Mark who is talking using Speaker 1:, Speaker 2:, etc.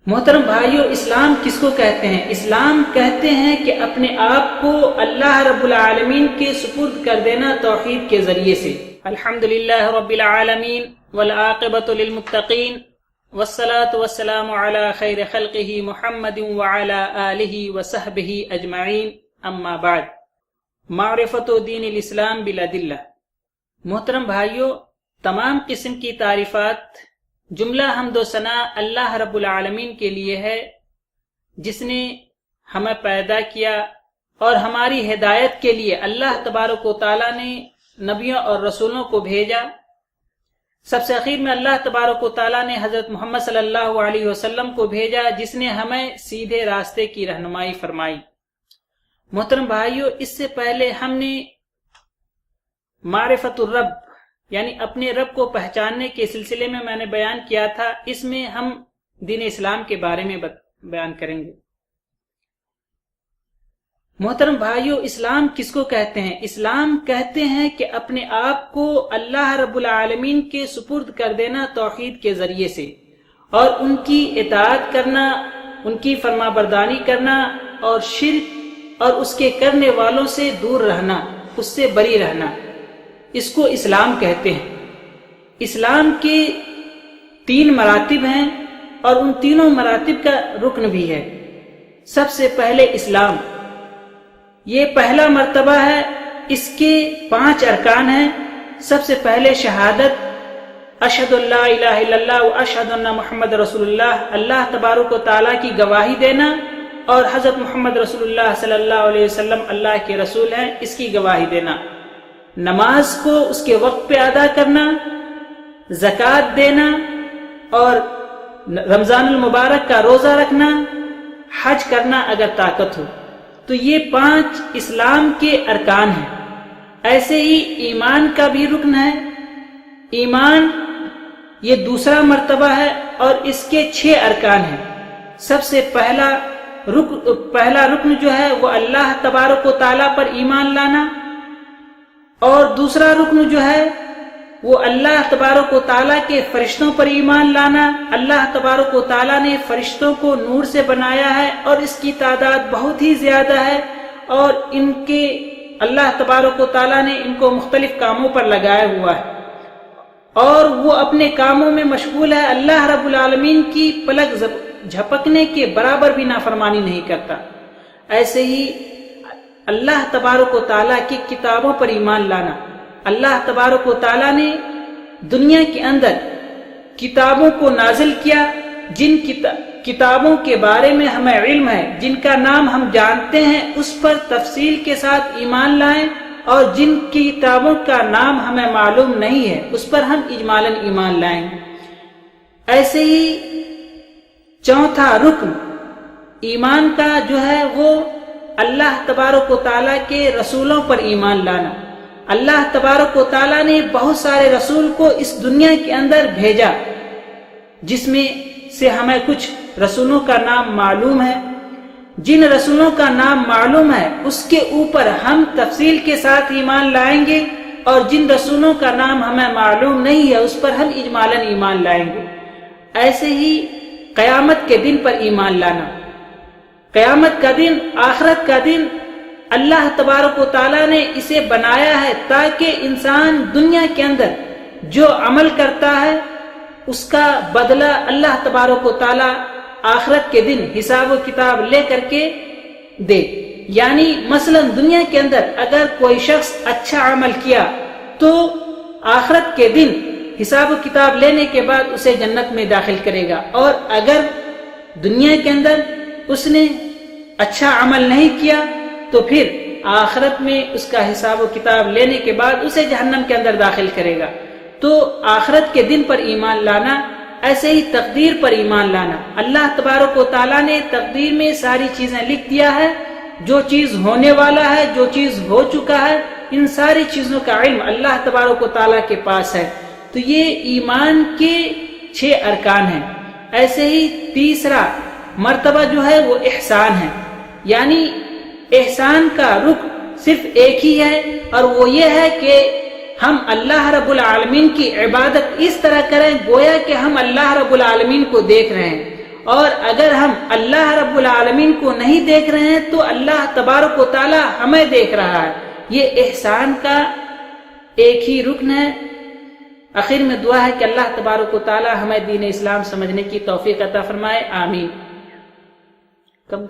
Speaker 1: محترم بھائیو، اسلام کس کو کہتے ہیں؟ اسلام کہتے ہیں کہ اپنے آپ کو اللہ رب العالمین کے سپرد کر دینا توحید کے ذریعے سے۔ الحمدللہ رب العالمین والعاقبۃ للمتقین والصلاة والسلام علی خیر خلقہ محمد وعلی آلہ وصحبہ اجمعین، اما بعد۔ معرفت دین الاسلام بالادلہ۔ محترم بھائیو، تمام قسم کی تعریفات، جملہ حمد و ثنا اللہ رب العالمین کے لیے ہے، جس نے ہمیں پیدا کیا اور ہماری ہدایت کے لیے اللہ تبارک و تعالیٰ نے نبیوں اور رسولوں کو بھیجا۔ سب سے اخیر میں اللہ تبارک و تعالیٰ نے حضرت محمد صلی اللہ علیہ وسلم کو بھیجا، جس نے ہمیں سیدھے راستے کی رہنمائی فرمائی۔ محترم بھائیو، اس سے پہلے ہم نے معرفت الرب یعنی اپنے رب کو پہچاننے کے سلسلے میں نے بیان کیا تھا، اس میں ہم دین اسلام کے بارے میں بیان کریں گے۔ محترم بھائیو، اسلام کس کو کہتے ہیں؟ اسلام کہتے ہیں کہ اپنے آپ کو اللہ رب العالمین کے سپرد کر دینا توحید کے ذریعے سے، اور ان کی اطاعت کرنا، ان کی فرما برداری کرنا، اور شرک اور اس کے کرنے والوں سے دور رہنا، اس سے بری رہنا، اس کو اسلام کہتے ہیں۔ اسلام کے 3 مراتب ہیں اور ان تینوں مراتب کا رکن بھی ہے۔ سب سے پہلے اسلام، یہ پہلا مرتبہ ہے، اس کے 5 ارکان ہیں۔ سب سے پہلے شہادت، اشہد ان لا الہ الا اللہ و اشہد ان محمد رسول اللہ، اللہ تبارک و تعالیٰ کی گواہی دینا اور حضرت محمد رسول اللہ صلی اللہ علیہ وسلم اللہ کے رسول ہیں، اس کی گواہی دینا۔ نماز کو اس کے وقت پہ ادا کرنا، زکوٰۃ دینا اور رمضان المبارک کا روزہ رکھنا، حج کرنا اگر طاقت ہو۔ تو یہ 5 اسلام کے ارکان ہیں۔ ایسے ہی ایمان کا بھی رکن ہے۔ ایمان یہ دوسرا مرتبہ ہے اور اس کے 6 ارکان ہیں۔ سب سے پہلا رکن جو ہے وہ اللہ تبارک و تعالیٰ پر ایمان لانا، اور دوسرا رکن جو ہے وہ اللہ تبارک و تعالیٰ کے فرشتوں پر ایمان لانا۔ اللہ تبارک و تعالیٰ نے فرشتوں کو نور سے بنایا ہے اور اس کی تعداد بہت ہی زیادہ ہے، اور اللہ تبارک و تعالیٰ نے ان کو مختلف کاموں پر لگایا ہوا ہے، اور وہ اپنے کاموں میں مشغول ہے۔ اللہ رب العالمین کی پلک جھپکنے کے برابر بھی نافرمانی نہیں کرتا۔ ایسے ہی اللہ تبارک و تعالیٰ کی کتابوں پر ایمان لانا۔ اللہ تبارک و تعالیٰ نے دنیا کے اندر کتابوں کو نازل کیا، جن کتابوں کے بارے میں ہمیں علم ہے، جن کا نام ہم جانتے ہیں، اس پر تفصیل کے ساتھ ایمان لائیں، اور جن کتابوں کا نام ہمیں معلوم نہیں ہے اس پر ہم اجمالاً ایمان لائیں۔ ایسے ہی چوتھا رکن ایمان کا جو ہے وہ اللہ تبارک و تعالیٰ کے رسولوں پر ایمان لانا۔ اللہ تبارک و تعالیٰ نے بہت سارے رسول کو اس دنیا کے اندر بھیجا، جس میں سے ہمیں کچھ رسولوں کا نام معلوم ہے۔ جن رسولوں کا نام معلوم ہے اس کے اوپر ہم تفصیل کے ساتھ ایمان لائیں گے، اور جن رسولوں کا نام ہمیں معلوم نہیں ہے اس پر ہم اجمالاً ایمان لائیں گے۔ ایسے ہی قیامت کے دن پر ایمان لانا۔ قیامت کا دن، آخرت کا دن، اللہ تبارک و تعالیٰ نے اسے بنایا ہے تاکہ انسان دنیا کے اندر جو عمل کرتا ہے اس کا بدلہ اللہ تبارک و تعالیٰ آخرت کے دن حساب و کتاب لے کر کے دے۔ یعنی مثلا دنیا کے اندر اگر کوئی شخص اچھا عمل کیا تو آخرت کے دن حساب و کتاب لینے کے بعد اسے جنت میں داخل کرے گا، اور اگر دنیا کے اندر اس نے اچھا عمل نہیں کیا تو پھر آخرت میں اس کا حساب و کتاب لینے کے بعد اسے جہنم کے اندر داخل کرے گا۔ تو آخرت کے دن پر ایمان لانا، ایسے ہی تقدیر پر ایمان لانا۔ اللہ تبارک و تعالیٰ نے تقدیر میں ساری چیزیں لکھ دیا ہے، جو چیز ہونے والا ہے، جو چیز ہو چکا ہے، ان ساری چیزوں کا علم اللہ تبارک و تعالیٰ کے پاس ہے۔ تو یہ ایمان کے 6 ارکان ہیں۔ ایسے ہی تیسرا مرتبہ جو ہے وہ احسان ہے، یعنی احسان کا رکن صرف ایک ہی ہے، اور وہ یہ ہے کہ ہم اللہ رب العالمین کی عبادت اس طرح کریں گویا کہ ہم اللہ رب العالمین کو دیکھ رہے ہیں، اور اگر ہم اللہ رب العالمین کو نہیں دیکھ رہے ہیں تو اللہ تبارک و تعالی ہمیں دیکھ رہا ہے۔ یہ احسان کا ایک ہی رکن ہے۔ آخر میں دعا ہے کہ اللہ تبارک و تعالی ہمیں دین اسلام سمجھنے کی توفیق عطا فرمائے، آمین۔ کم